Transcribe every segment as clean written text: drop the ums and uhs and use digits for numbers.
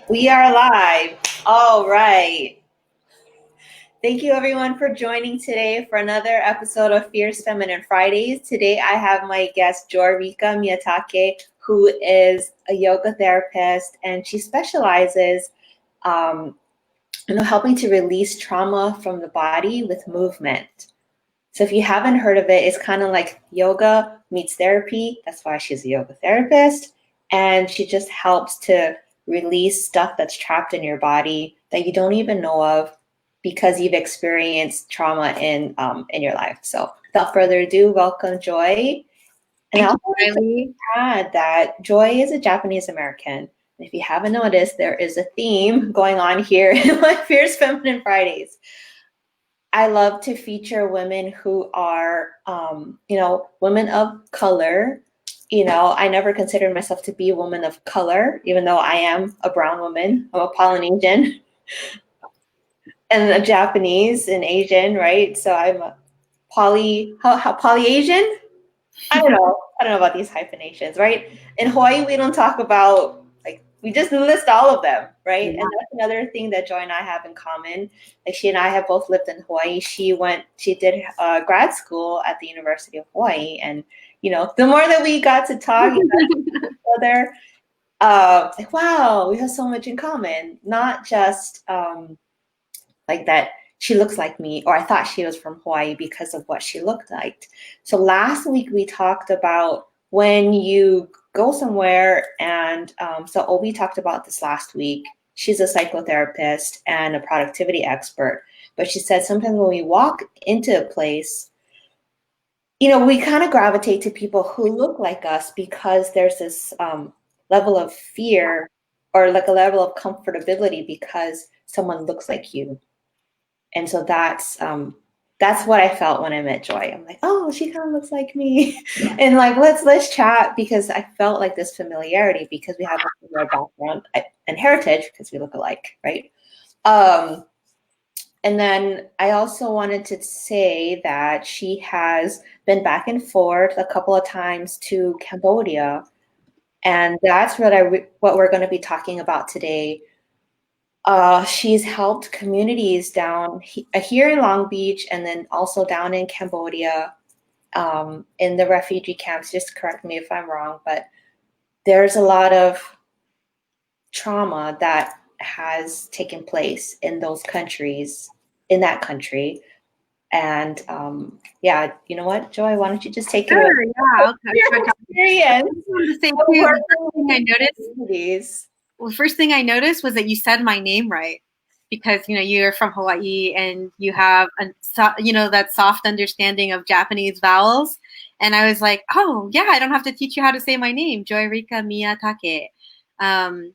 We are live. All right. Thank you, everyone, for joining today for another episode of Fierce Feminine Fridays. Today, I have my guest, Rika Miyatake, who is a yoga therapist, and she specializes helping to release trauma from the body with movement. So if you haven't heard of it, it's kind of like yoga meets therapy. That's why she's a yoga therapist. And she just helps to release stuff that's trapped in your body that you don't even know of because you've experienced trauma in your life. So without further ado, welcome Joy. And I also want to add that Joy is a Japanese American. If you haven't noticed, there is a theme going on here in my Fierce Feminine Fridays. I love to feature women who are, women of color. I never considered myself to be a woman of color, even though I am a brown woman. I'm a Polynesian and a Japanese and Asian, right? So I'm a poly-Asian? I don't know. I don't know about these hyphenations, right? In Hawaii, we don't talk about, we just list all of them, right? Yeah. And that's another thing that Joy and I have in common. Like, she and I have both lived in Hawaii. She did grad school at the University of Hawaii. And, the more that we got to talk about each other, like, wow, we have so much in common. Not just like that she looks like me, or I thought she was from Hawaii because of what she looked like. So last week we talked about when you go somewhere, and so Obi talked about this last week. She's a psychotherapist and a productivity expert, but she said sometimes when we walk into a place, we kind of gravitate to people who look like us because there's this level of fear or like a level of comfortability because someone looks like you. And so that's what I felt when I met Joy. I'm like, oh, she kind of looks like me. And like, let's chat, because I felt like this familiarity because we have a similar background and heritage because we look alike, right? And then I also wanted to say that she has been back and forth a couple of times to Cambodia. And that's what we're going to be talking about today. She's helped communities down here in Long Beach, and then also down in Cambodia, in the refugee camps. Just correct me if I'm wrong, but there's a lot of trauma that has taken place in those countries, in that country. And you know what, Joy, why don't you just take it away? Yeah, okay. Experience. The same thing I noticed. Well, first thing I noticed was that you said my name right, because you're from Hawaii and you have that soft understanding of Japanese vowels, and I was like, oh yeah, I don't have to teach you how to say my name, Joy Rika Miyatake, and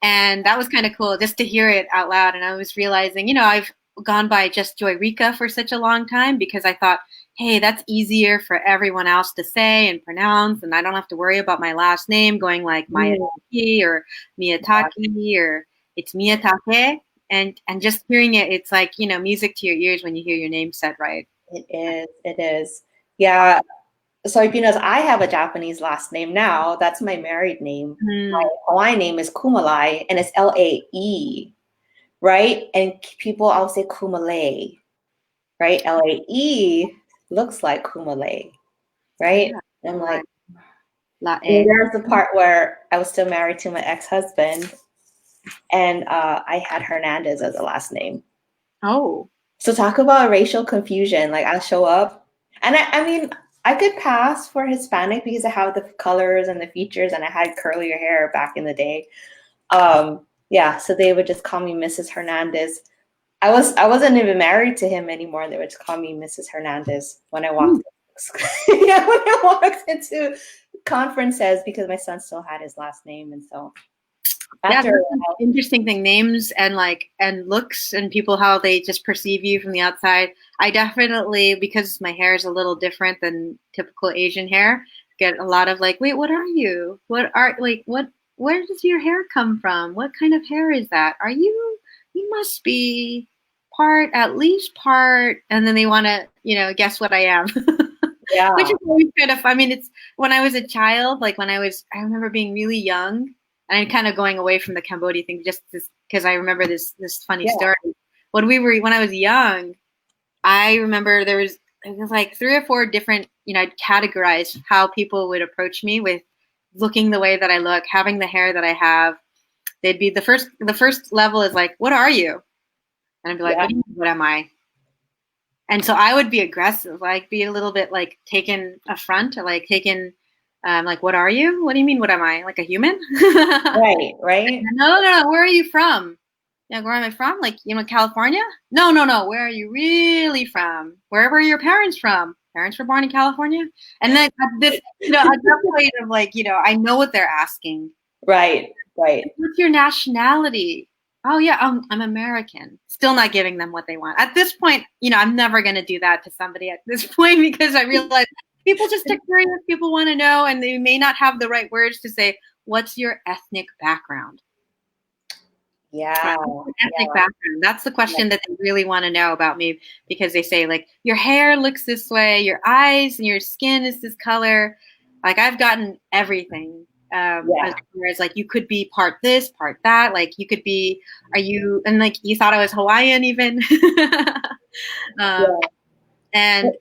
that was kind of cool just to hear it out loud. And I was realizing, I've gone by just Joy Rika for such a long time because I thought, hey, that's easier for everyone else to say and pronounce, and I don't have to worry about my last name going like Miyatake or Miyataki, or it's Miyatake. And just hearing it, it's like, music to your ears when you hear your name said right. It is. Yeah. So if you know, I have a Japanese last name now. That's my married name. My Hawaiian name is Kumalai, and it's Lae, right? And people always say Kumale, right? Lae looks like Kumale, right? Yeah. And I'm like, and there's the part where I was still married to my ex-husband, and I had Hernandez as a last name. Oh. So talk about racial confusion. Like, I'll show up, and I mean, I could pass for Hispanic because I have the colors and the features, and I had curlier hair back in the day. So they would just call me Mrs. Hernandez. I wasn't even married to him anymore. They would just call me Mrs. Hernandez when I walked when I walked into conferences, because my son still had his last name. And so that's an interesting thing, names and looks and people, how they just perceive you from the outside. I definitely, because my hair is a little different than typical Asian hair, get a lot of like, wait, what are you? Where does your hair come from? What kind of hair is that? You must be at least part, and then they want to, guess what I am. Yeah. Which is always kind of, it's when I was a child, I remember being really young, and I'm kind of going away from the Cambodia thing just because I remember this funny story. When I was young, I remember it was like 3 or 4 different, I'd categorize how people would approach me with looking the way that I look, having the hair that I have. They'd be the first level is like, what are you? And I'd be like, what do you mean, what am I? And so I would be aggressive, like be a little bit like taken affront or like taken, like, what are you? What do you mean? What am I? Like a human? Right. No. Where are you from? Yeah, where am I from? Like, California? No. Where are you really from? Where were your parents from? Parents were born in California? And then at this, at that point of like, I know what they're asking. Right. What's your nationality? Oh yeah, I'm American. Still not giving them what they want. At this point, I'm never going to do that to somebody at this point because I realize people just are curious. People want to know, and they may not have the right words to say, what's your ethnic background? Yeah. Ethnic background. That's the question that they really want to know about me, because they say like, your hair looks this way, your eyes and your skin is this color. Like I've gotten everything. As far as like, you could be part this, part that. Like you could be, and like you thought I was Hawaiian even. And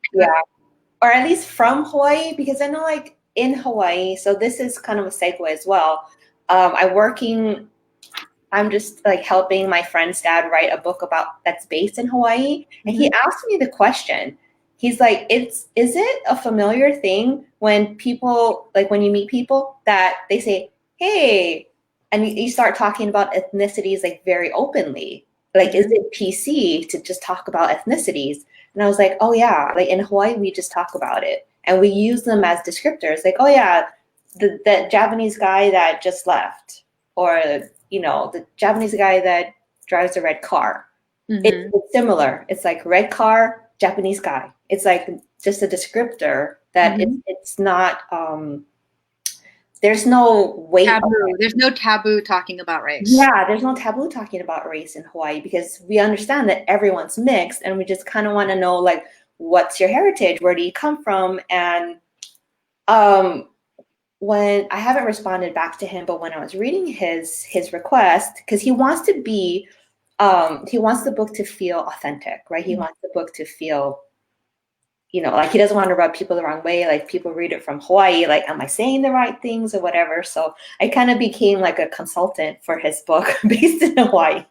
or at least from Hawaii, because I know like in Hawaii. So this is kind of a segue as well. I'm just like helping my friend's dad write a book that's based in Hawaii. And he asked me the question. He's like, is it a familiar thing when people, like when you meet people that they say, hey, and you start talking about ethnicities like very openly. Like, is it PC to just talk about ethnicities? And I was like, oh yeah, like in Hawaii, we just talk about it. And we use them as descriptors. Like, oh yeah, the Japanese guy that just left, or the Japanese guy that drives a red car. It's similar. It's like red car, Japanese guy. It's like just a descriptor that it's not, there's no weight. There's no taboo talking about race. Yeah, there's no taboo talking about race in Hawaii, because we understand that everyone's mixed, and we just kind of want to know, like, what's your heritage? Where do you come from? And when I haven't responded back to him, but when I was reading his request, because he wants to be, he wants the book to feel authentic, right? He wants the book to feel, like he doesn't want to rub people the wrong way. Like people read it from Hawaii, like, am I saying the right things or whatever? So I kind of became like a consultant for his book based in Hawaii.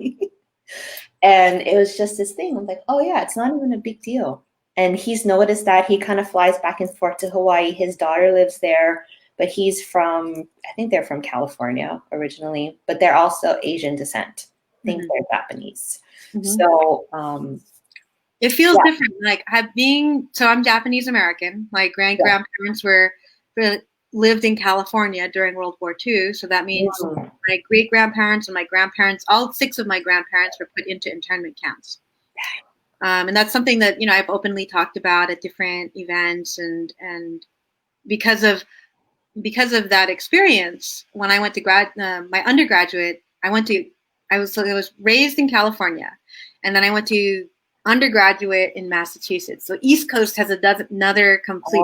And it was just this thing. I'm like, oh yeah, it's not even a big deal. And he's noticed that he kind of flies back and forth to Hawaii. His daughter lives there. But he's I think they're from California originally, but they're also Asian descent. I think they're Japanese. So it feels different. Like I'm Japanese American. My grandparents lived in California during World War II. So that means my great grandparents and my grandparents, all 6 of my grandparents, were put into internment camps. And that's something that, I've openly talked about at different events, and because of that experience, when I went to my undergraduate, I was raised in California, and then I went to undergraduate in Massachusetts. So East Coast has another complete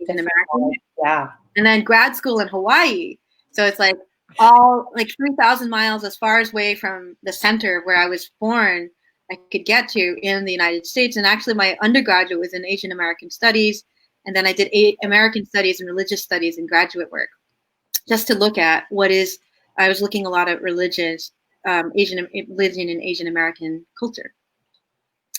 in America. Yeah. And then grad school in Hawaii. So it's like all like 3,000 miles as far away from the center where I was born I could get to in the United States. And actually my undergraduate was in Asian American Studies. And then I did American Studies and Religious Studies in graduate work, just to look at I was looking a lot at religion in Asian American culture.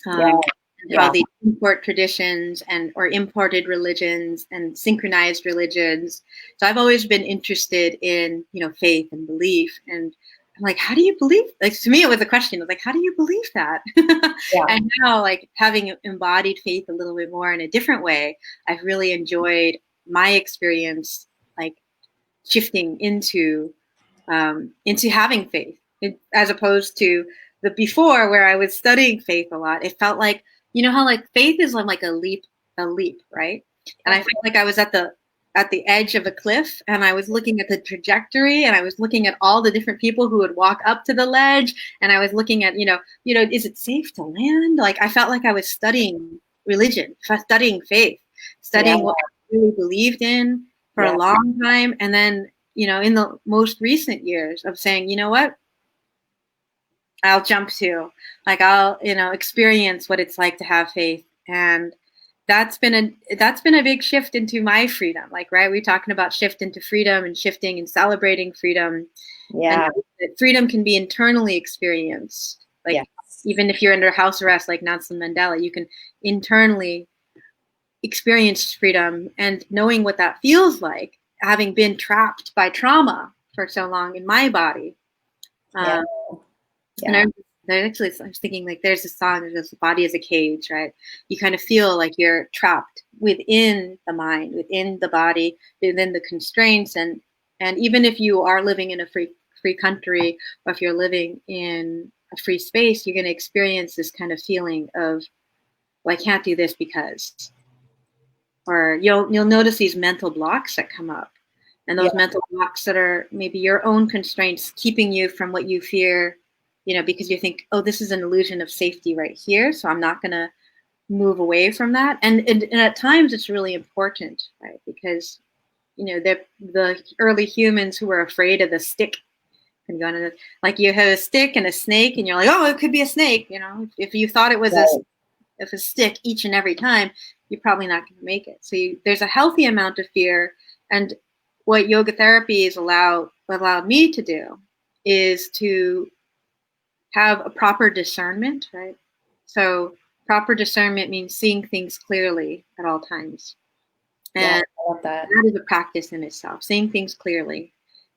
All the import traditions or imported religions and synchronized religions. So I've always been interested in, faith and belief. And I'm like, how do you believe? Like, to me, it was a question. I was like, how do you believe that? And now, like, having embodied faith a little bit more in a different way, I've really enjoyed my experience, like, shifting into having faith, as opposed to the before, where I was studying faith a lot. It felt like, how like faith is like a leap, right? And I felt like I was at the edge of a cliff, and I was looking at the trajectory, and I was looking at all the different people who would walk up to the ledge, and I was looking at, is it safe to land? Like, I felt like I was studying religion, studying faith, studying what I really believed in for a long time. And then in the most recent years of saying, you know what, I'll jump to, like, I'll, experience what it's like to have faith. And that's been a big shift into my freedom. Like, right, we're talking about shift into freedom and shifting and celebrating freedom. Yeah. And freedom can be internally experienced. Like, yes. Even if you're under house arrest, like Nelson Mandela, you can internally experience freedom, and knowing what that feels like, having been trapped by trauma for so long in my body. Yeah. And I was thinking, like, there's a song that says, "The body is a cage," right? You kind of feel like you're trapped within the mind, within the body, within the constraints, and even if you are living in a free country, or if you're living in a free space, you're going to experience this kind of feeling of, well, I can't do this because, or you'll notice these mental blocks that come up, and those mental blocks that are maybe your own constraints keeping you from what you fear. Because you think, oh, this is an illusion of safety right here, so I'm not going to move away from that. And at times it's really important, right? Because, the early humans who were afraid of the stick can go into, like, you have a stick and a snake, and you're like, oh, it could be a snake. If you thought it was a stick each and every time, you're probably not going to make it. So there's a healthy amount of fear. And what yoga therapy has allowed me to do is to have a proper discernment, right? So proper discernment means seeing things clearly at all times. And I love that. That is a practice in itself, seeing things clearly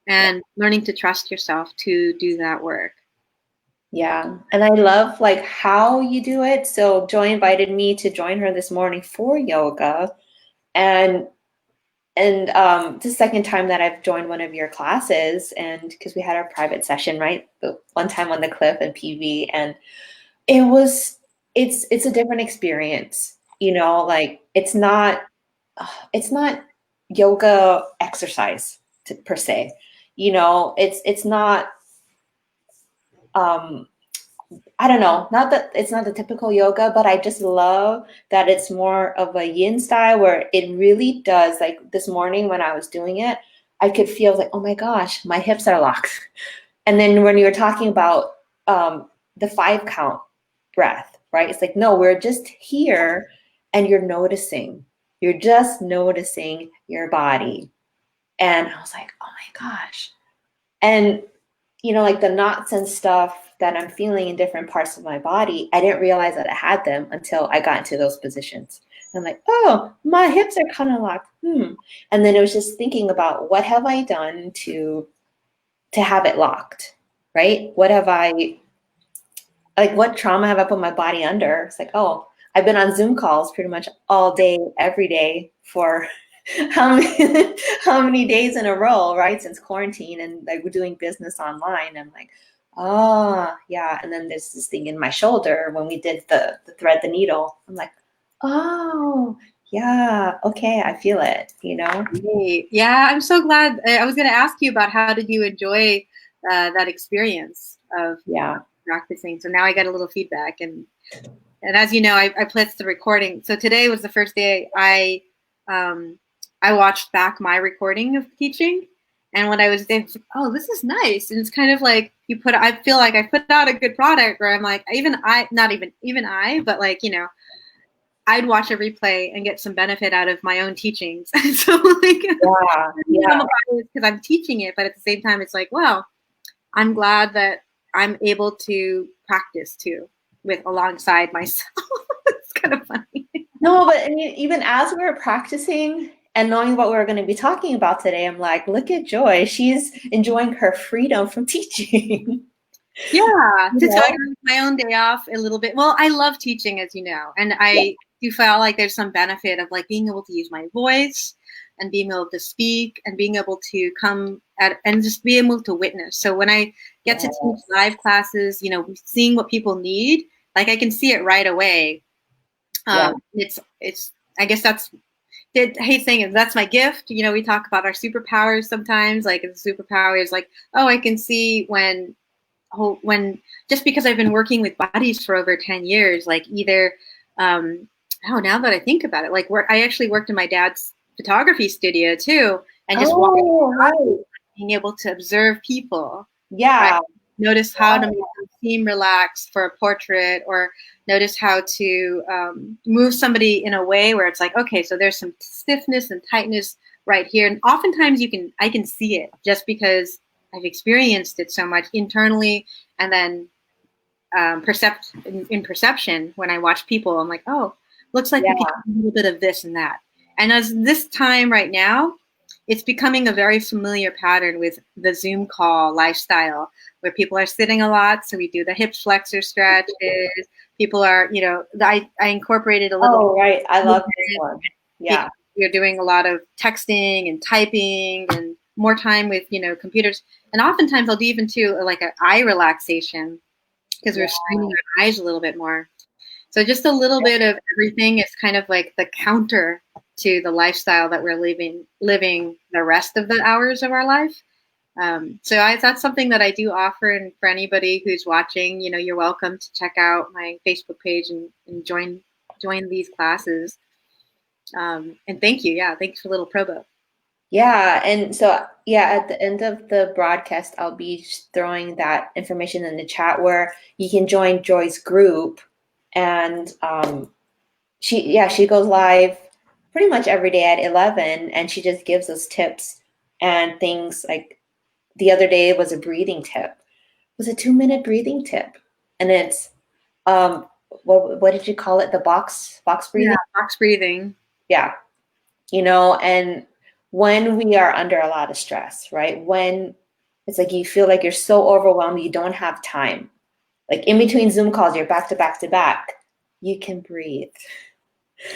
and learning to trust yourself to do that work. Yeah. And I love, like, how you do it. So Joy invited me to join her this morning for yoga. And the second time that I've joined one of your classes, and because we had our private session, right? The one time on the cliff in PV, and it's a different experience, like it's not yoga exercise per se, it's not, I don't know, not that it's not the typical yoga, but I just love that it's more of a yin style where it really does, like this morning when I was doing it, I could feel like, oh my gosh, my hips are locked. And then when you were talking about the 5 count breath, right? It's like, no, we're just here and you're just noticing your body. And I was like, oh my gosh. And like the knots and stuff that I'm feeling in different parts of my body, I didn't realize that I had them until I got into those positions. And I'm like, oh, my hips are kind of locked. And then it was just thinking about, what have I done to have it locked, right? What trauma have I put my body under? It's like, oh, I've been on Zoom calls pretty much all day, every day for how many days in a row, right? Since quarantine, and like we're doing business online. I'm like, oh yeah. And then there's this thing in my shoulder when we did the thread the needle. I'm like, oh yeah, okay, I feel it, Great. Yeah, I'm so glad. I was going to ask you about, how did you enjoy that experience of practicing? So now I got a little feedback, and as you know, I placed the recording. So today was the first day I watched back my recording of teaching, and when I was there, I was like, oh, this is nice. And it's kind of like I feel like I put out a good product, where I'm like, not even I, but like, I'd watch a replay and get some benefit out of my own teachings. So like, because I'm teaching it, but at the same time, it's like, well, I'm glad that I'm able to practice too alongside myself. It's kind of funny. No, but I mean, even as we were practicing and knowing what we were going to be talking about today, I'm like, look at Joy. She's enjoying her freedom from teaching. Yeah, to take my own day off a little bit. Well, I love teaching, as you know, and I do feel like there's some benefit of like being able to use my voice and being able to speak and being able to come at and just be able to witness. So when I get to teach live classes, seeing what people need, like I can see it right away. It's I guess I hate saying it, that's my gift. We talk about our superpowers sometimes, like the superpower is like, oh, I can see when just because I've been working with bodies for over 10 years, like either, now that I think about it, like I actually worked in my dad's photography studio too, and just being able to observe people. Yeah. Right? Notice how to make them seem relaxed for a portrait, or notice how to move somebody in a way where it's like, okay, so there's some stiffness and tightness right here. And oftentimes I can see it just because I've experienced it so much internally, and then in perception, when I watch people, I'm like, oh, looks like we can do a little bit of this and that. And as this time right now, it's becoming a very familiar pattern with the Zoom call lifestyle, where people are sitting a lot. So we do the hips flexor stretches. People are, I incorporated a little. Oh, right. I love this one. Yeah. We're doing a lot of texting and typing and more time with, computers. And oftentimes I'll do even too, like an eye relaxation, because we're straining our eyes a little bit more. So just a little bit of everything is kind of like the counter to the lifestyle that we're living the rest of the hours of our life. So that's something that I do offer. And for anybody who's watching, you're welcome to check out my Facebook page and join these classes. And thank you. Yeah. Thanks for a little probo. Yeah. And so, at the end of the broadcast, I'll be throwing that information in the chat where you can join Joy's group. And she goes live pretty much every day at 11, and she just gives us tips and things. Like the other day was a breathing tip. It was a 2-minute breathing tip. And it's, what did you call it? The box breathing? Yeah, box breathing. Yeah. And when we are under a lot of stress, right? When it's like you feel like you're so overwhelmed, you don't have time. Like in between Zoom calls, you're back to back to back. You can breathe.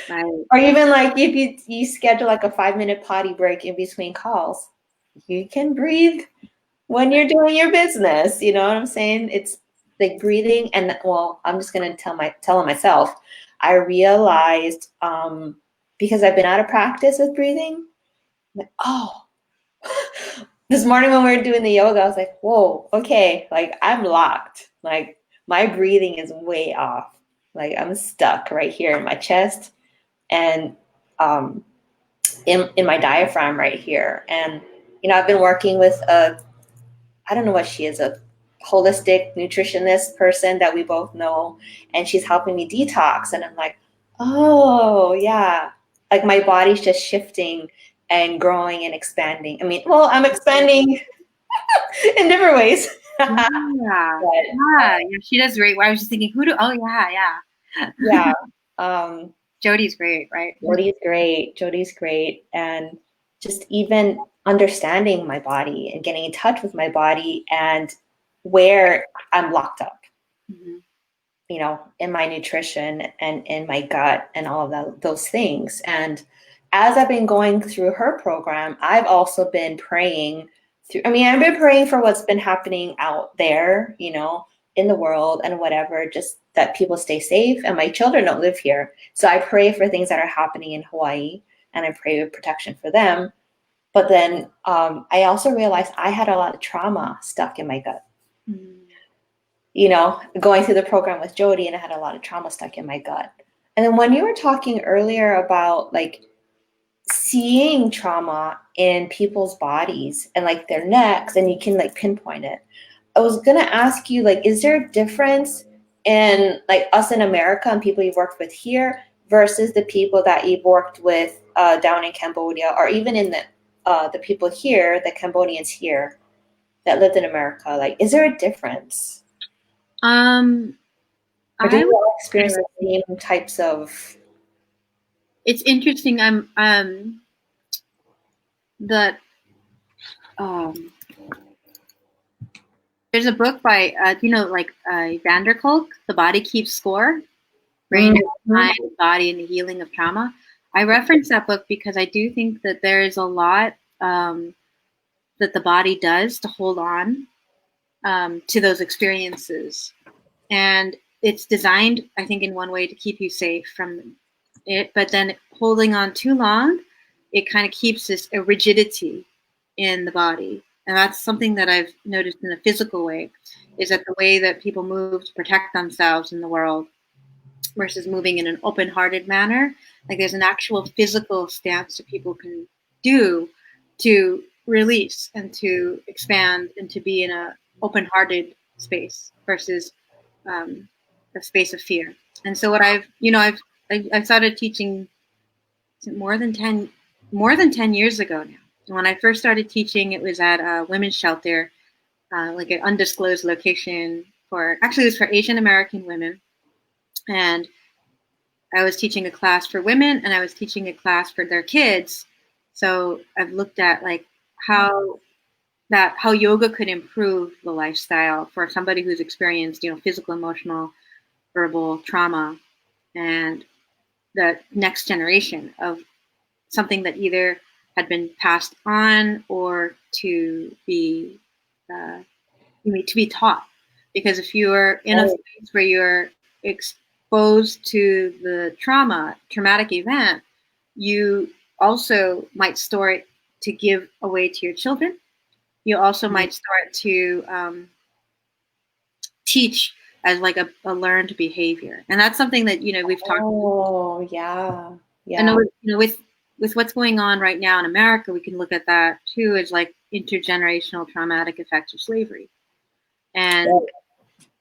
Right. Or even like if you schedule like a 5-minute potty break in between calls, you can breathe when you're doing your business. You know what I'm saying? It's like breathing. And I'm just gonna tell myself. I realized because I've been out of practice with breathing. Like, oh, this morning when we were doing the yoga, I was like, whoa, okay, like I'm locked. Like my breathing is way off. Like I'm stuck right here in my chest and in my diaphragm right here. And I've been working with I don't know what she is, a holistic nutritionist person that we both know, and she's helping me detox. And I'm like, oh yeah, like my body's just shifting and growing and expanding. I mean, well, I'm expanding in different ways. Yeah, she does great. I was just thinking, yeah. Jody's great, right? Jody's great. And just even understanding my body and getting in touch with my body and where I'm locked up, in my nutrition and in my gut and all of those things. And as I've been going through her program, I've also been praying I've been praying for what's been happening out there, in the world and whatever, just that people stay safe. And my children don't live here. So I pray for things that are happening in Hawaii, and I pray with protection for them. But then I also realized I had a lot of trauma stuck in my gut. Going through the program with Jody, and I had a lot of trauma stuck in my gut. And then when you were talking earlier about like seeing trauma in people's bodies and like their necks, and you can like pinpoint it, I was gonna ask you, like, is there a difference in like us in America and people you've worked with here versus the people that you've worked with down in Cambodia, or even in the people here, the Cambodians here that lived in America? Like, is there a difference? Or do you all experience the same types of? It's interesting. There's a book by Vanderkolk, The Body Keeps Score, Brain, Mind, Body, and the Healing of Trauma. I reference that book because I do think that there is a lot that the body does to hold on to those experiences. And it's designed, I think, in one way to keep you safe from it, but then holding on too long, it kind of keeps a rigidity in the body. And that's something that I've noticed in a physical way, is that the way that people move to protect themselves in the world versus moving in an open-hearted manner, like there's an actual physical stance that people can do to release and to expand and to be in a open-hearted space versus a space of fear. And so what I've started teaching more than 10 years ago now. When I first started teaching, it was at a women's shelter, like an undisclosed location it was for Asian American women. And I was teaching a class for women and I was teaching a class for their kids. So I've looked at like how yoga could improve the lifestyle for somebody who's experienced, physical, emotional, verbal trauma, and the next generation of something that either had been passed on or to be taught. Because if you're in a space where you're exposed to the traumatic event, you also might store it to give away to your children. You also might start to teach as like a learned behavior, and that's something that we've talked. Oh, yeah. And with what's going on right now in America, we can look at that too as like intergenerational traumatic effects of slavery, and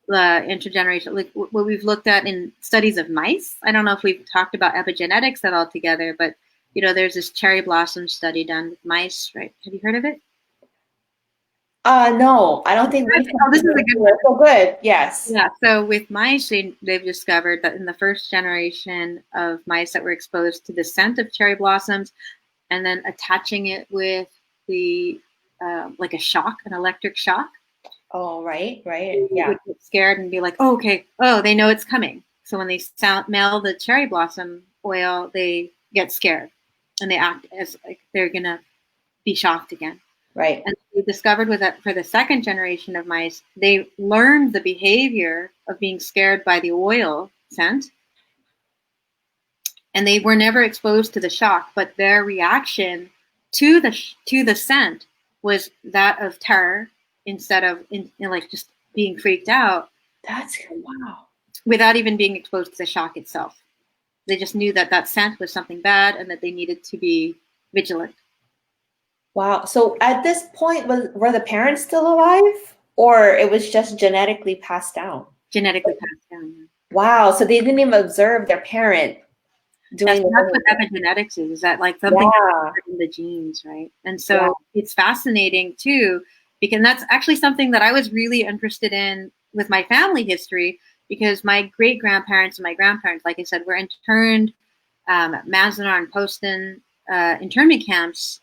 the intergenerational, like what we've looked at in studies of mice. I don't know if we've talked about epigenetics at all together, but there's this cherry blossom study done with mice, right? Have you heard of it? No, I don't think. This is a good one. So good, yes. Yeah. So with mice, they've discovered that in the first generation of mice that were exposed to the scent of cherry blossoms, and then attaching it with the like a shock, an electric shock. Oh, right, yeah. Would get scared and be like, "Oh, okay. Oh, they know it's coming." So when they smell the cherry blossom oil, they get scared, and they act as like they're gonna be shocked again. Right. And we discovered with that for the second generation of mice, they learned the behavior of being scared by the oil scent. And they were never exposed to the shock, but their reaction to the scent was that of terror instead of like just being freaked out. That's wow. Without even being exposed to the shock itself. They just knew that scent was something bad and that they needed to be vigilant. Wow. So at this point, were the parents still alive, or it was just genetically passed down? Genetically passed down. Wow. So they didn't even observe their parent doing. That's what epigenetics is. That like something in the genes, right? And so it's fascinating too, because that's actually something that I was really interested in with my family history, because my great grandparents and my grandparents, like I said, were interned at Mazenor and Poston internment camps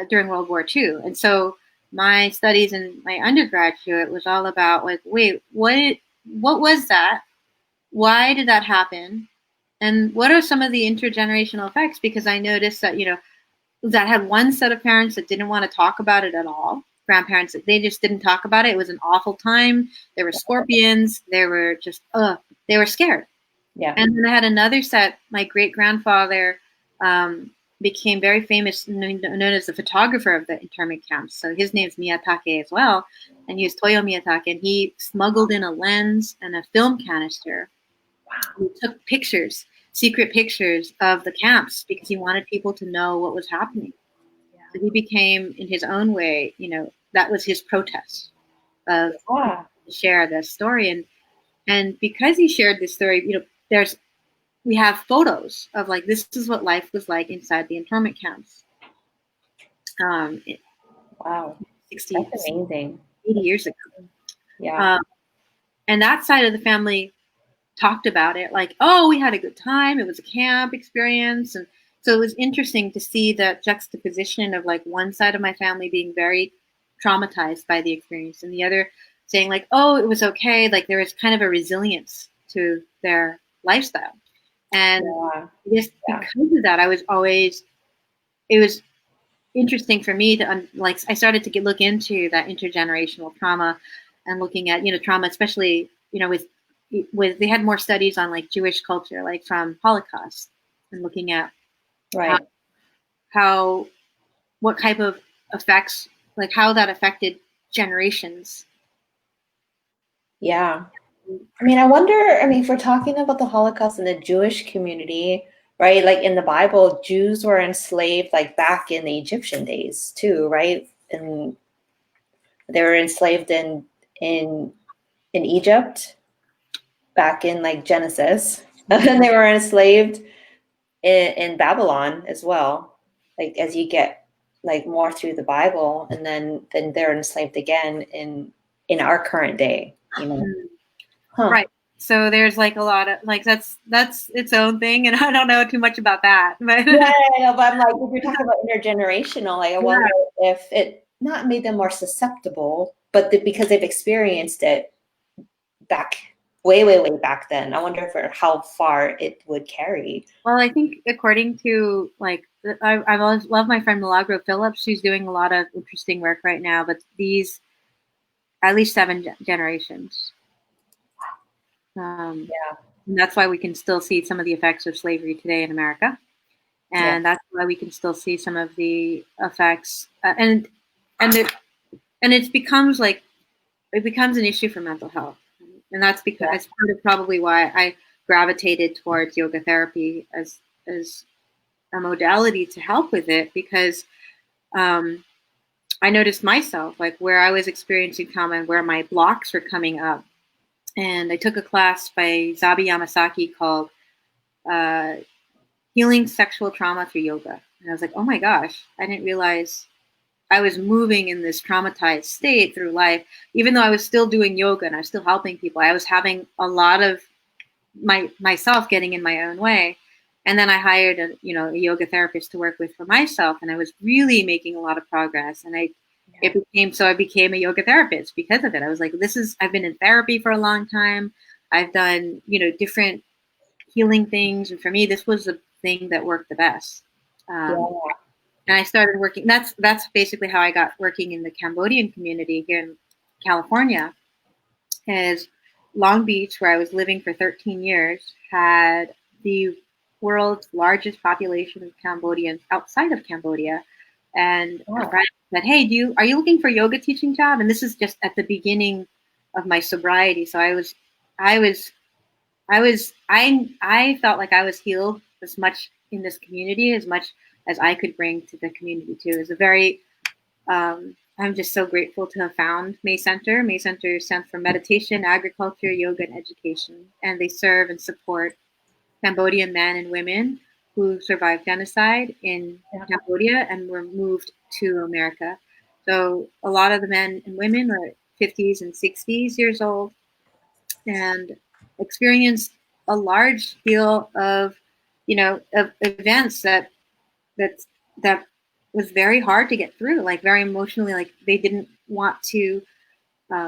during World War II. And so my studies in my undergraduate was all about like, wait, what was that? Why did that happen? And what are some of the intergenerational effects? Because I noticed that, that had one set of parents that didn't want to talk about it at all. Grandparents, they just didn't talk about it. It was an awful time. There were scorpions. They were just, they were scared. Yeah. And then I had another set. My great grandfather became very famous, known as the photographer of the internment camps. So his name's Miyatake as well. And he was Toyo Miyatake. And he smuggled in a lens and a film canister. Wow. He took pictures, secret pictures of the camps because he wanted people to know what was happening. Yeah. So he became, in his own way, that was his protest of to share this story. And because he shared this story, we have photos of like, this is what life was like inside the internment camps. Wow. 60, that's amazing. 80 years ago. Yeah. And that side of the family talked about it like, oh, we had a good time. It was a camp experience. And so it was interesting to see the juxtaposition of like one side of my family being very traumatized by the experience and the other saying like, oh, it was okay. Like there was kind of a resilience to their lifestyle. And just because of that, it was interesting for me to I started to look into that intergenerational trauma and looking at, trauma, especially, with they had more studies on like Jewish culture, like from Holocaust, and looking at what type of effects, like how that affected generations. Yeah. I mean, I wonder, if we're talking about the Holocaust in the Jewish community, right? Like in the Bible, Jews were enslaved like back in the Egyptian days too, right? And they were enslaved in in Egypt back in like Genesis. And they were enslaved in Babylon as well. Like as you get like more through the Bible, and then they're enslaved again in our current day, you know. Huh. Right. So there's like a lot of like that's its own thing, and I don't know too much about that. But Yeah, I know, but I'm like, if you're talking about intergenerational, like I wonder if it not made them more susceptible, but because they've experienced it back way back then. I wonder if how far it would carry. Well, I think according to like I've always loved my friend Milagro Phillips. She's doing a lot of interesting work right now, but these at least 7 generations. Yeah. And that's why we can still see some of the effects of slavery today in America, and that's why we can still see some of the effects. And it becomes like it becomes an issue for mental health, and that's because that's part of probably why I gravitated towards yoga therapy as a modality to help with it, because I noticed myself like where I was experiencing trauma and where my blocks were coming up. And I took a class by Zabi Yamasaki called Healing Sexual Trauma Through Yoga. And I was like, oh my gosh, I didn't realize I was moving in this traumatized state through life. Even though I was still doing yoga and I was still helping people, I was having a lot of myself getting in my own way. And then I hired a yoga therapist to work with for myself, and I was really making a lot of progress. And I became a yoga therapist because of it. I was like, I've been in therapy for a long time. I've done, different healing things. And for me, this was the thing that worked the best. And I started working. That's basically how I got working in the Cambodian community here in California. Is Long Beach, where I was living for 13 years, had the world's largest population of Cambodians outside of Cambodia. And a friend said, hey, are you looking for a yoga teaching job? And this is just at the beginning of my sobriety. So I felt like I was healed as much in this community, as much as I could bring to the community too. It was a very, I'm just so grateful to have found May Center. May Center stands for Meditation, Agriculture, Yoga, and Education. And they serve and support Cambodian men and women who survived genocide in Cambodia and were moved to America. So a lot of the men and women are 50s and 60s years old and experienced a large deal of events that was very hard to get through, like very emotionally, like they didn't want to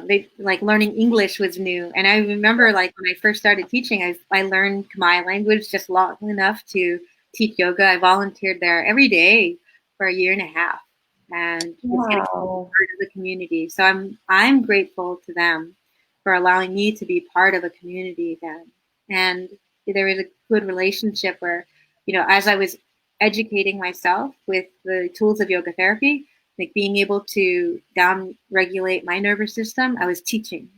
they like learning English was new. And I remember like when I first started teaching, I learned Khmer language just long enough to teach yoga. I volunteered there every day for a year and a half, and was getting part of the community. So I'm grateful to them for allowing me to be part of a community again. And there was a good relationship where, as I was educating myself with the tools of yoga therapy, like being able to down regulate my nervous system, I was teaching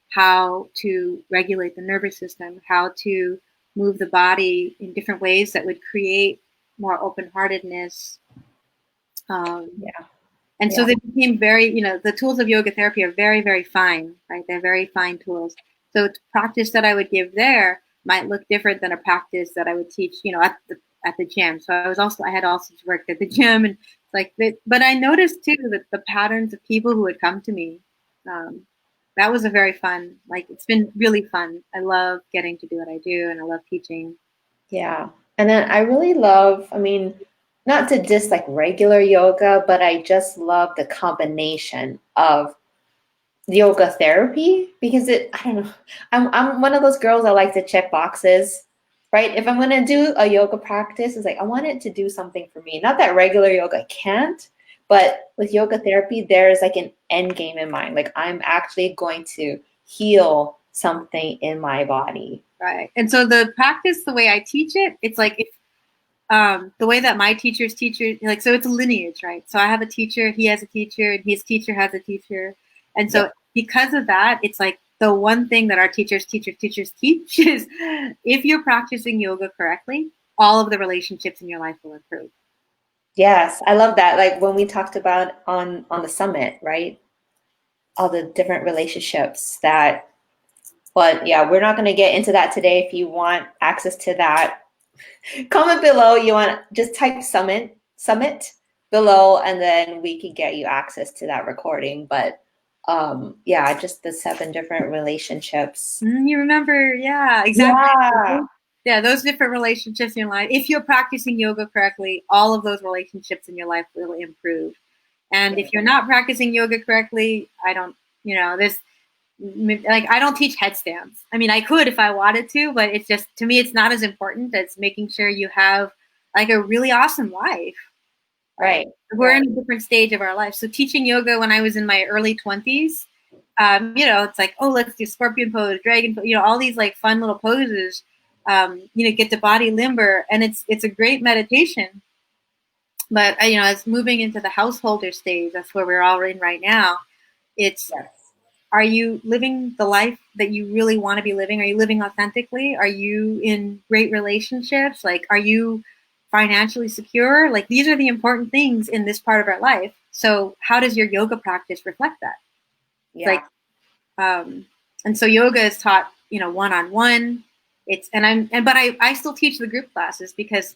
how to regulate the nervous system, how to move the body in different ways that would create more open-heartedness. And so they became very, the tools of yoga therapy are very, very fine, right? They're very fine tools. So practice that I would give there might look different than a practice that I would teach, at the gym. So I had also worked at the gym, and but I noticed too that the patterns of people who would come to me, that was a very fun, it's been really fun. I love getting to do what I do, and I love teaching. Yeah. And then I really love, not to diss like regular yoga, but I just love the combination of yoga therapy, because I don't know, I'm one of those girls that like to check boxes, right? If I'm going to do a yoga practice, it's like I want it to do something for me. Not that regular yoga can't, but with yoga therapy, there's like an end game in mind. Like I'm actually going to heal something in my body. Right. And so the practice, the way I teach it, it's like the way that my teachers teach it, so it's a lineage, right? So I have a teacher, he has a teacher, and his teacher has a teacher. And so because of that, it's like the one thing that our teachers teach is if you're practicing yoga correctly, all of the relationships in your life will improve. Yes, I love that. Like when we talked about on the summit, right? All the different relationships that, but yeah, we're not going to get into that today. If you want access to that, comment below. You want just type summit below, and then we can get you access to that recording. But yeah, just the 7 different relationships. You remember? Yeah, exactly. Yeah. Yeah, those different relationships in your life. If you're practicing yoga correctly, all of those relationships in your life will improve. And if you're not practicing yoga correctly, I don't, this, like, I don't teach headstands. I mean, I could if I wanted to, but it's just, to me, it's not as important as making sure you have like a really awesome life. Right. We're in a different stage of our life. So teaching yoga when I was in my early 20s, it's like, oh, let's do scorpion pose, dragon pose, all these like fun little poses, get the body limber. And it's a great meditation. But, as moving into the householder stage, that's where we're all in right now. It's, are you living the life that you really want to be living? Are you living authentically? Are you in great relationships? Like, are you financially secure? Like, these are the important things in this part of our life. So how does your yoga practice reflect that? Yeah. And so yoga is taught, one-on-one. But I still teach the group classes, because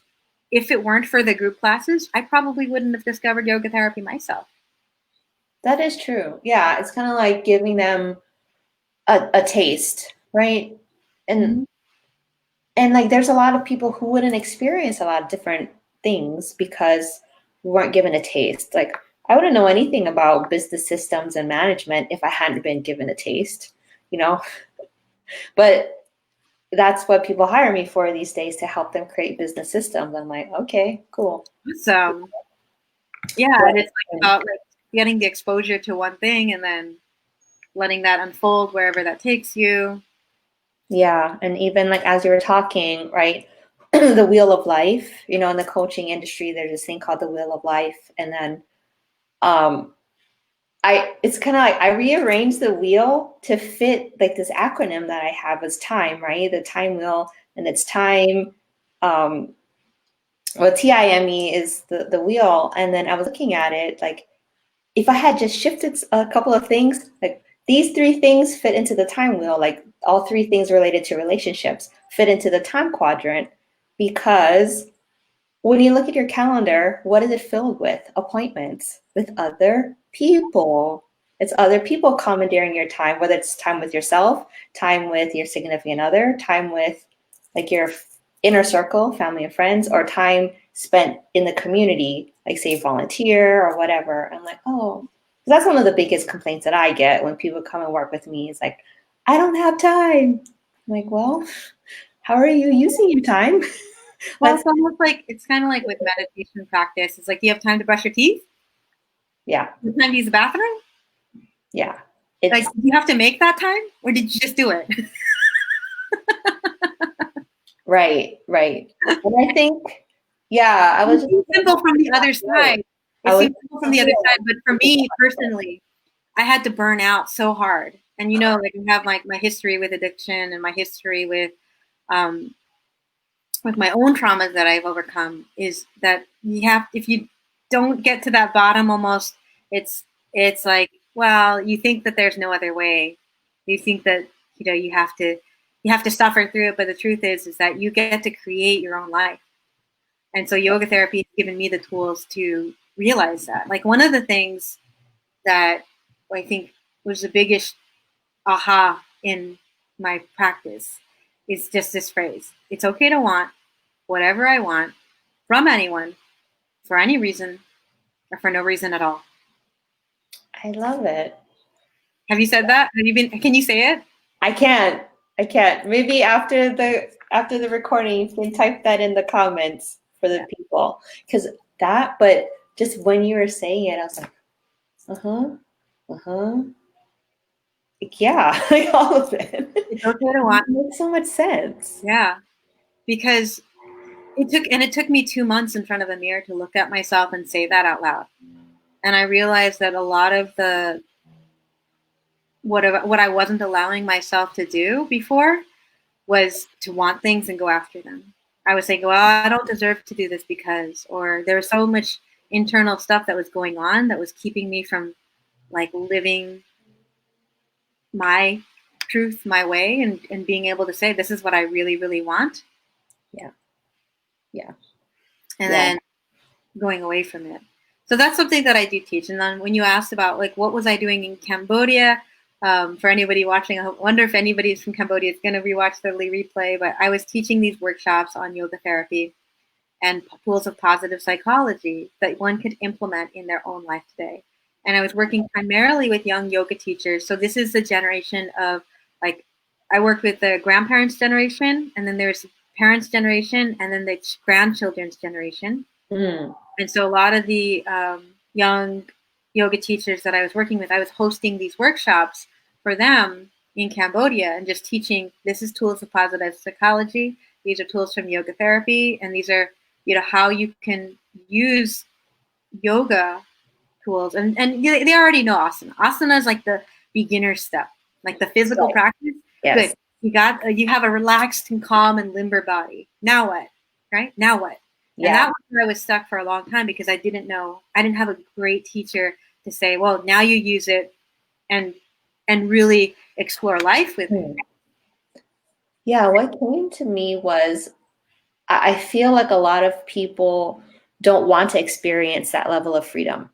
if it weren't for the group classes, I probably wouldn't have discovered yoga therapy myself. That is true. Yeah, it's kind of like giving them a taste, right? And and like there's a lot of people who wouldn't experience a lot of different things because we weren't given a taste. Like I wouldn't know anything about business systems and management if I hadn't been given a taste, But that's what people hire me for these days, to help them create business systems. I'm like, okay, cool. So yeah, and it's like about like getting the exposure to one thing and then letting that unfold wherever that takes you. Yeah, and even like as you were talking, right, the wheel of life, in the coaching industry, there's this thing called the wheel of life. And then it's kind of like I rearranged the wheel to fit like this acronym that I have as time, right? The time wheel, and it's time. Well, TIME is the wheel. And then I was looking at it like, if I had just shifted a couple of things, like these 3 things fit into the time wheel, like all 3 things related to relationships fit into the time quadrant, because when you look at your calendar, what is it filled with? Appointments with other people. It's other people commandeering your time, whether it's time with yourself, time with your significant other, time with like your inner circle, family and friends, or time spent in the community, like say volunteer or whatever. I'm like, oh, that's one of the biggest complaints that I get when people come and work with me. Is like, I don't have time. I'm like, well, how are you using your time? Well, it's kind of like with meditation practice. It's like, do you have time to brush your teeth? Yeah. Do you have time to use the bathroom? Yeah. Like, do you have to make that time, or did you just do it? Right. And I think, yeah, I was just simple from the other side. It seems simple from the other side, but for me personally, I had to burn out so hard. And like I have like my history with addiction and my history with my own traumas that I've overcome, is that if you don't get to that bottom, almost it's like, well, you think that there's no other way. You think that you have to suffer through it, but the truth is that you get to create your own life. And so yoga therapy has given me the tools to realize that. Like one of the things that I think was the biggest aha in my practice is just this phrase: it's okay to want whatever I want from anyone, for any reason, or for no reason at all. I love it. Have you said that? Can you say it? I can't. Maybe after the recording, you can type that in the comments for the people. But just when you were saying it, I was like, yeah, like all of it. It's okay to want. It makes so much sense. Yeah, because it took me 2 months in front of a mirror to look at myself and say that out loud. And I realized that a lot of the what I wasn't allowing myself to do before was to want things and go after them. I was saying, well, I don't deserve to do this because, or there was so much internal stuff that was going on that was keeping me from like living my truth my way, and being able to say, this is what I really, really want. Yeah. Yeah. And then going away from it. So that's something that I do teach. And then when you asked about like what was I doing in Cambodia, for anybody watching, I wonder if anybody's from Cambodia is going to rewatch the replay. But I was teaching these workshops on yoga therapy and tools of positive psychology that one could implement in their own life today. And I was working primarily with young yoga teachers. So this is the generation of like, I worked with the grandparents' generation, and then there's parents' generation, and then the grandchildren's generation. Mm. And so a lot of the young yoga teachers that I was working with, I was hosting these workshops for them in Cambodia and just teaching, this is tools of positive psychology. These are tools from yoga therapy. And these are, how you can use yoga tools. And they already know asana. Asana is like the beginner step, like the physical practice. Yes. Good. You have a relaxed and calm and limber body. Now what? Right? Now what? Yeah. And that was where I was stuck for a long time because I didn't have a great teacher to say, well, now you use it and really explore life with it. Yeah, what came to me was I feel like a lot of people don't want to experience that level of freedom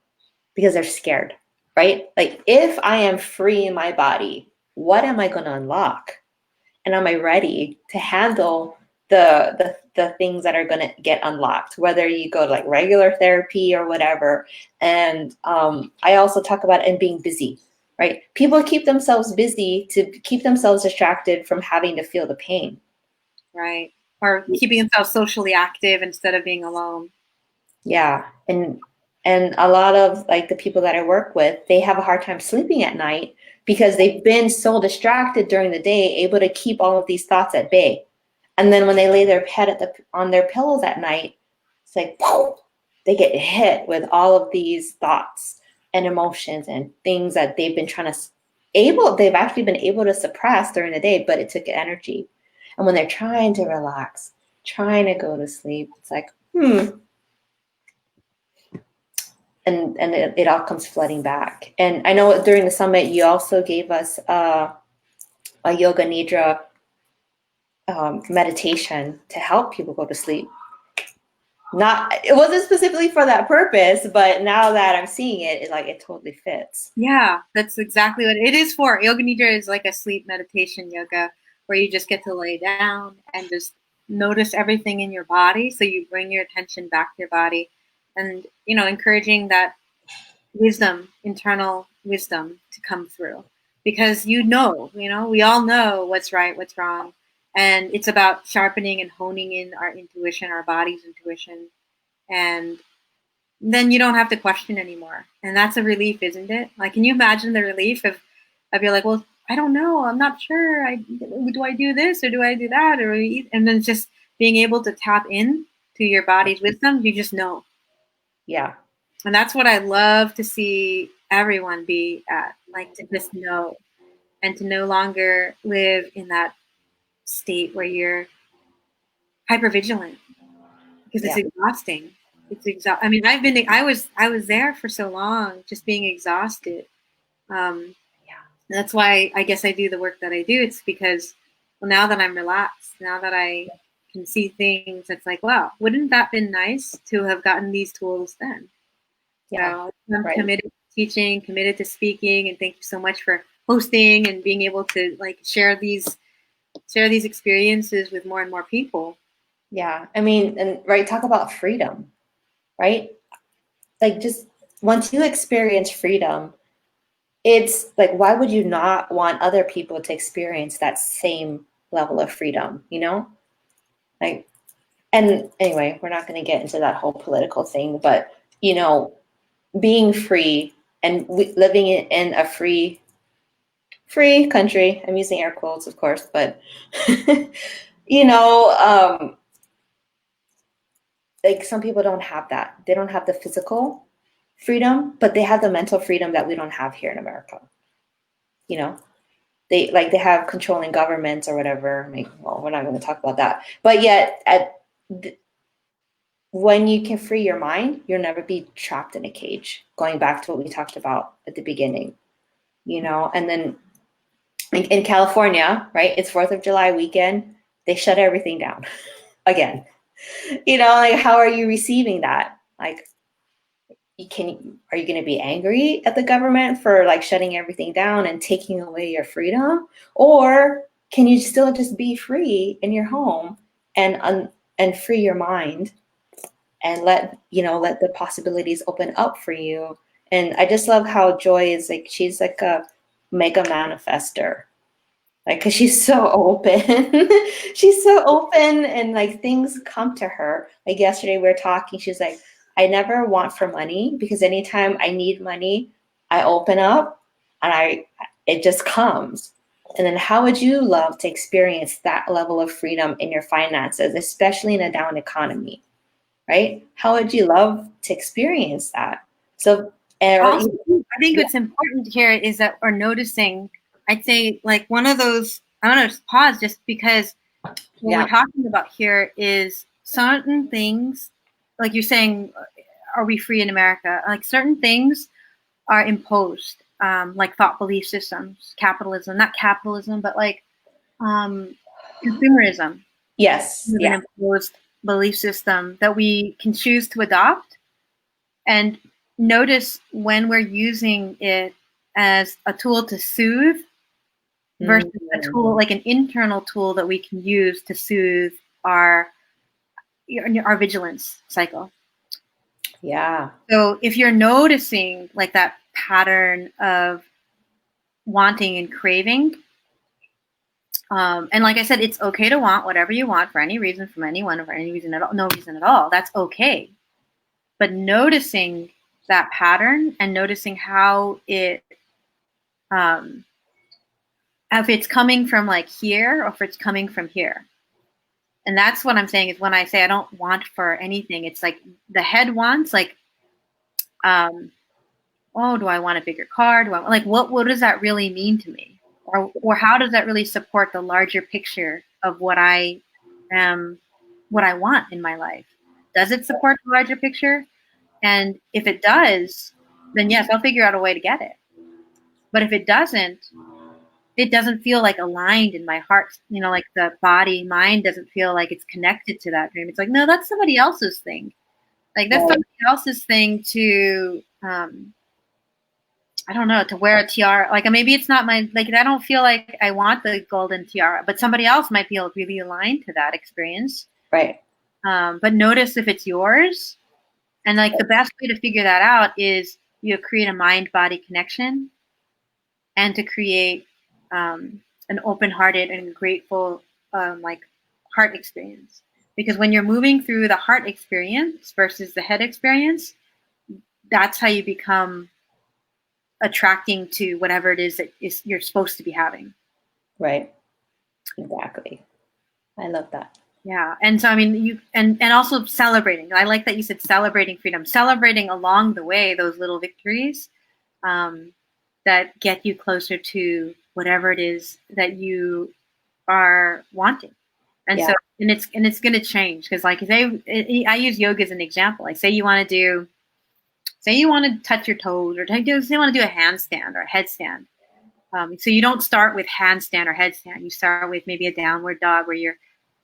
because they're scared, right? Like, if I am free in my body, what am I going to unlock? And am I ready to handle the things that are going to get unlocked, whether you go to like regular therapy or whatever? And I also talk about it in being busy, right? People keep themselves busy to keep themselves distracted from having to feel the pain. Right. Or keeping themselves socially active instead of being alone. Yeah. And a lot of like the people that I work with, they have a hard time sleeping at night because they've been so distracted during the day, able to keep all of these thoughts at bay. And then when they lay their head on their pillows at night, it's like, whoa, they get hit with all of these thoughts and emotions and things that they've actually been able to suppress during the day, but it took energy. And when they're trying to relax, trying to go to sleep, it's like, and it all comes flooding back. And I know during the summit, you also gave us a yoga nidra meditation to help people go to sleep. It wasn't specifically for that purpose, but now that I'm seeing it, it totally fits. Yeah, that's exactly what it is for. Yoga nidra is like a sleep meditation yoga where you just get to lay down and just notice everything in your body. So you bring your attention back to your body and, encouraging that wisdom, internal wisdom to come through. Because we all know what's right, what's wrong. And it's about sharpening and honing in our intuition, our body's intuition. And then you don't have to question anymore. And that's a relief, isn't it? Like, can you imagine the relief of you're like, well, I don't know. I'm not sure. Do I do this or do I do that? And then just being able to tap in to your body's wisdom, you just know. Yeah. And that's what I love to see everyone be at, like to just know and to no longer live in that state where you're hypervigilant because it's exhausting. I mean, I was there for so long, just being exhausted. That's why I guess I do the work that I do. It's because, well, now that I'm relaxed, now that I can see things, it's like, wow, wouldn't that been nice to have gotten these tools then? Yeah. So I'm committed to teaching, committed to speaking, and thank you so much for hosting and being able to like share these experiences with more and more people. Yeah. I mean, and talk about freedom, right? Like, just once you experience freedom, it's like, why would you not want other people to experience that same level of freedom, Like, and anyway, we're not going to get into that whole political thing, but, being free and living in a free country, I'm using air quotes, of course, but, like, some people don't have that. They don't have the physical freedom, but they have the mental freedom that we don't have here in America. you know, they have controlling governments or whatever. Like, well, we're not going to talk about that. But yet, when you can free your mind, you'll never be trapped in a cage. Going back to what we talked about at the beginning, you know. And then in California, right? It's 4th of July weekend. They shut everything down again. You know, like, how are you receiving that? Like, are you going to be angry at the government for like shutting everything down and taking away your freedom, or can you still just be free in your home and free your mind and let the possibilities open up for you? And I just love how Joy is like, she's like a mega manifester, like, because she's so open. She's so open, and like things come to her. Like yesterday we were talking, she's like, I never want for money, because anytime I need money, I open up and it just comes. And then how would you love to experience that level of freedom in your finances, especially in a down economy, right? How would you love to experience that? So also, I think what's important here is that we're noticing, I'd say, like, one of those, I want to pause just because what we're talking about here is certain things, like you're saying, are we free in America? Like, certain things are imposed, like thought belief systems, capitalism, not capitalism, but like consumerism. Yes. An imposed belief system that we can choose to adopt, and notice when we're using it as a tool to soothe versus a tool, like an internal tool that we can use to soothe our vigilance cycle. Yeah. So if you're noticing like that pattern of wanting and craving, and like I said, it's okay to want whatever you want for any reason, from anyone, or for any reason at all, no reason at all. That's okay. But noticing that pattern and noticing how it, if it's coming from like here or if it's coming from here. And that's what I'm saying is when I say I don't want for anything, it's like the head wants, like, oh, do I want a bigger car? Do I like, what does that really mean to me? Or how does that really support the larger picture of what I want in my life? Does it support the larger picture? And if it does, then yes, I'll figure out a way to get it. But if it doesn't feel like aligned in my heart, you know, like the body, mind doesn't feel like it's connected to that dream. It's like, no, that's somebody else's thing. Like, that's somebody else's thing to, I don't know, to wear a tiara. Like, maybe it's not my, like, I don't feel like I want the golden tiara, but somebody else might feel really aligned to that experience. Right. But notice if it's yours. And like the best way to figure that out is you create a mind-body connection, and to create an open-hearted and grateful like heart experience. Because when you're moving through the heart experience versus the head experience, that's how you become attracting to whatever it is that you're supposed to be having. Right. Exactly. I love that. Yeah. And so, I mean, you, and also celebrating. I like that you said celebrating freedom, celebrating along the way, those little victories that get you closer to whatever it is that you are wanting. And so, and it's going to change. Because like, I use yoga as an example. Like, say you want to touch your toes, or say you want to do a handstand or a headstand. So you don't start with handstand or headstand. You start with maybe a downward dog, where you're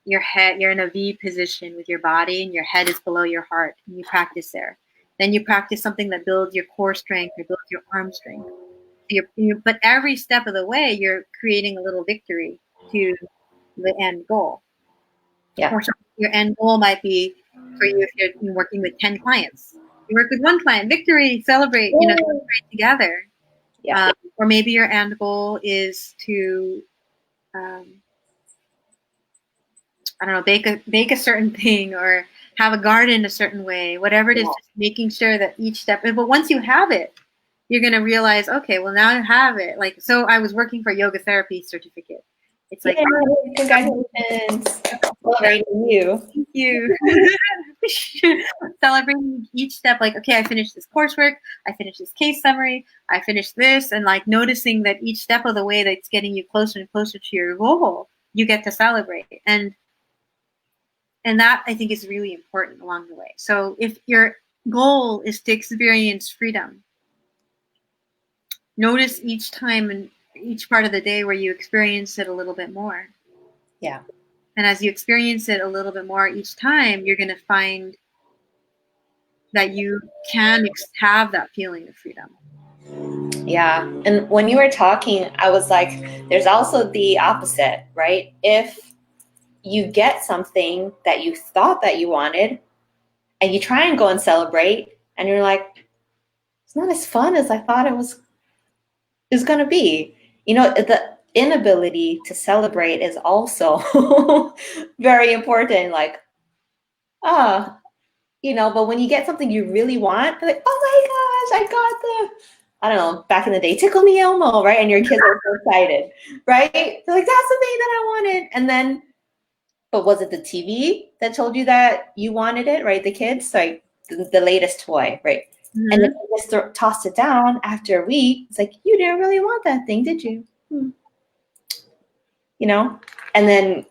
in a V position with your body and your head is below your heart, and you practice there. Then you practice something that builds your core strength or builds your arm strength. But every step of the way, you're creating a little victory to the end goal. Yeah. Or your end goal might be, for you, if you're working with 10 clients, you work with one client, victory, celebrate, celebrate together. Yeah. Or maybe your end goal is to, I don't know, bake a certain thing, or have a garden a certain way, whatever it is, just making sure that each step, but once you have it, you're going to realize, okay, well, now I have it. Like, so I was working for a yoga therapy certificate. It's like, congratulations. Celebrating you. Thank you. Celebrating each step, like, okay, I finished this coursework, I finished this case summary, I finished this, and like noticing that each step of the way that's getting you closer and closer to your goal, you get to celebrate. And that I think is really important along the way. So if your goal is to experience freedom, notice each time and each part of the day where you experience it a little bit more. Yeah. And as you experience it a little bit more each time, you're going to find that you can have that feeling of freedom. Yeah. And when you were talking, I was like, there's also the opposite, right? If you get something that you thought that you wanted and you try and go and celebrate and you're like, it's not as fun as I thought it was going to be. You know, the inability to celebrate is also very important. Like, you know, but when you get something you really want, you're like, oh my gosh, I got the, I don't know, back in the day, Tickle Me Elmo, right? And your kids are so excited, right? They're like, that's the thing that I wanted. And then, but was it the TV that told you that you wanted it, right? The kids, like the latest toy, right? Mm-hmm. And then you just tossed it down after a week. It's like, you didn't really want that thing, did you? You know? And then,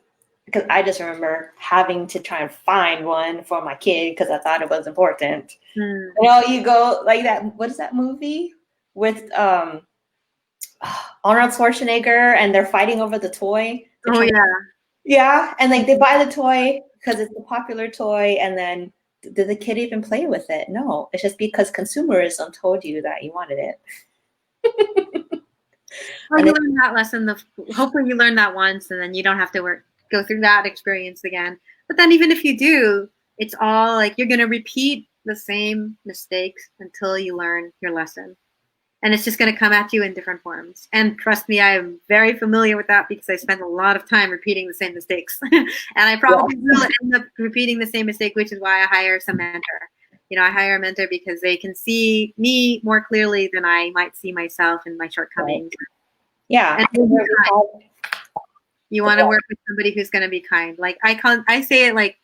because I just remember having to try and find one for my kid because I thought it was important. You know, you go like that. What is that movie with Arnold Schwarzenegger and they're fighting over the toy? Yeah. And like they buy the toy because it's a popular toy. And then did the kid even play with it? No, it's just because consumerism told you that you wanted it. Well, you learned that lesson. Hopefully you learned that once and then you don't have to go through that experience again. But then even if you do, it's all like you're going to repeat the same mistakes until you learn your lesson. And it's just going to come at you in different forms. And trust me, I am very familiar with that because I spent a lot of time repeating the same mistakes. And I probably will end up repeating the same mistake, which is why I hire some mentor. You know, I hire a mentor because they can see me more clearly than I might see myself and my shortcomings. Yeah. And you want to work with somebody who's going to be kind. Like I say it like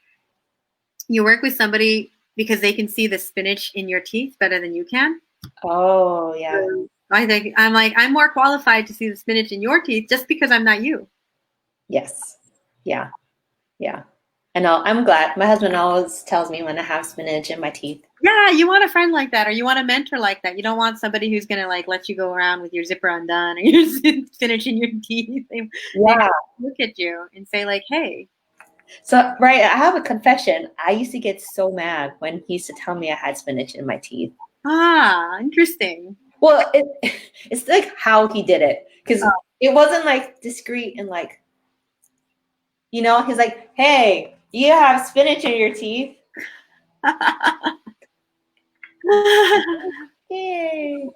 you work with somebody because they can see the spinach in your teeth better than you can. Oh, yeah. So I think I'm more qualified to see the spinach in your teeth just because I'm not you. Yes. Yeah. Yeah. I know. I'm glad. My husband always tells me when I have spinach in my teeth. Yeah, you want a friend like that, or you want a mentor like that. You don't want somebody who's gonna like let you go around with your zipper undone or your spinach in your teeth. They look at you and say like, "Hey." So, right, I have a confession. I used to get so mad when he used to tell me I had spinach in my teeth. Ah, interesting. Well, it's like how he did it because it wasn't like discreet and like, you know, he's like, "Hey, you have spinach in your teeth." Yay.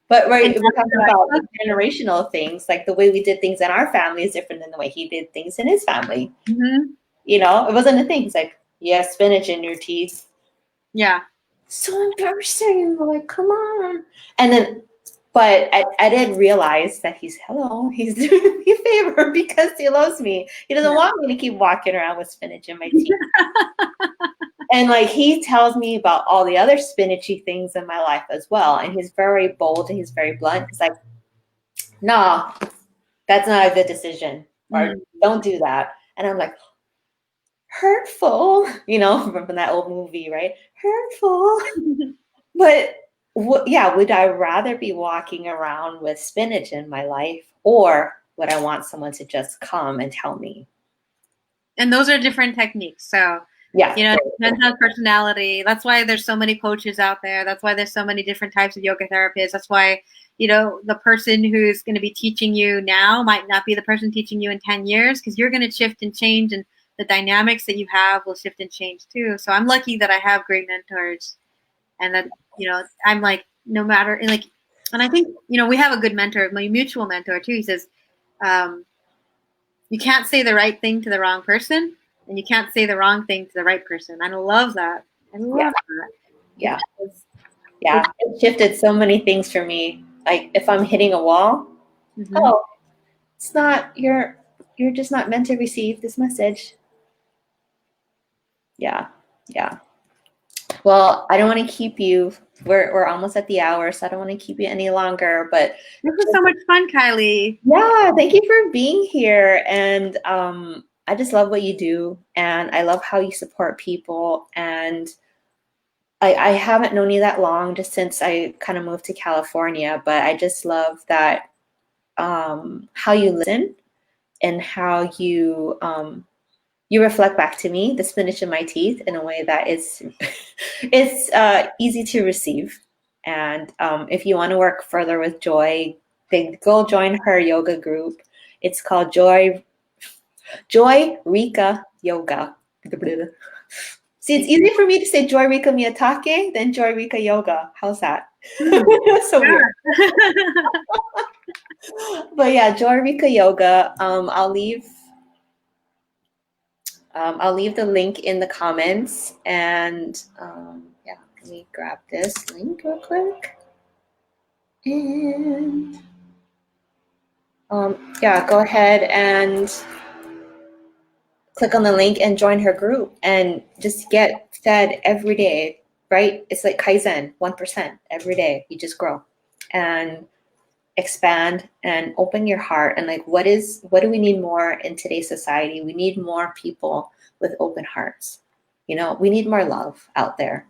But we're talking about generational things, like the way we did things in our family is different than the way he did things in his family. Mm-hmm. You know, it wasn't a thing. He's like, you have spinach in your teeth. Yeah. So embarrassing. I'm like, come on. And then, but I did realize that he's doing me a favor because he loves me. He doesn't want me to keep walking around with spinach in my teeth. And like he tells me about all the other spinachy things in my life as well. And he's very bold and he's very blunt. He's like, no, that's not a good decision. Or don't do that. And I'm like, hurtful, you know, from that old movie, right? Hurtful. But would I rather be walking around with spinach in my life, or would I want someone to just come and tell me? And those are different techniques. So yeah, you know, it depends on personality. That's why there's so many coaches out there. That's why there's so many different types of yoga therapists. That's why, you know, the person who's going to be teaching you now might not be the person teaching you in 10 years because you're going to shift and change, and the dynamics that you have will shift and change too. So I'm lucky that I have great mentors, and that, you know, I'm like, no matter, and like, and I think, you know, we have a good mentor, my mutual mentor too. He says, you can't say the right thing to the wrong person, and you can't say the wrong thing to the right person. I love that. I love that. Yeah. Yeah. It shifted so many things for me. Like if I'm hitting a wall, it's not, you're just not meant to receive this message. Yeah. Yeah. Well, I don't want to keep you. We're almost at the hour, so I don't want to keep you any longer. But this was so much fun, Kylie. Yeah, thank you for being here. And I just love what you do, and I love how you support people. And I haven't known you that long, just since I kind of moved to California, but I just love that how you listen and how you reflect back to me the spinach in my teeth in a way that is it's easy to receive. And if you want to work further with Joy, then go join her yoga group. It's called Joy Rika Yoga. See, it's easy for me to say Joy Rika Miyatake than Joy Rika Yoga. How's that? So weird. But yeah, Joy Rika Yoga. I'll leave the link in the comments, and yeah, let me grab this link real quick. And yeah, go ahead and click on the link and join her group and just get fed every day, right? It's like Kaizen, 1% every day. You just grow and expand and open your heart. And like, what do we need more in today's society? We need more people with open hearts. You know, we need more love out there.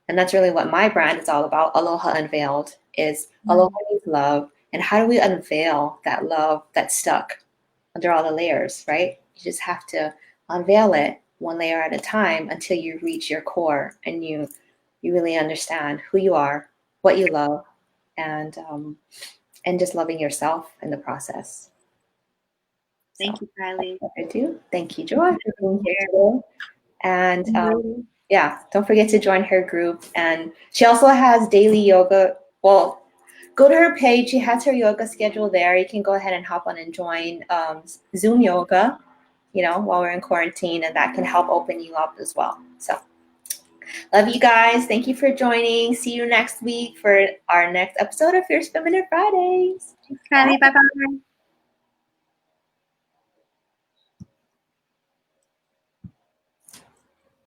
And that's really what my brand is all about. Aloha Unveiled is Aloha means love. And how do we unveil that love that's stuck under all the layers, right? You just have to unveil it one layer at a time until you reach your core and you really understand who you are, what you love, and just loving yourself in the process. Thank you, Kylie. I do. Thank you, Joy, for being here today. And yeah, don't forget to join her group. And she also has daily yoga. Well, go to her page. She has her yoga schedule there. You can go ahead and hop on and join Zoom yoga, you know, while we're in quarantine, and that can help open you up as well. So love you guys. Thank you for joining. See you next week for our next episode of Fierce Feminine Fridays. Thanks, Kylie. Bye-bye.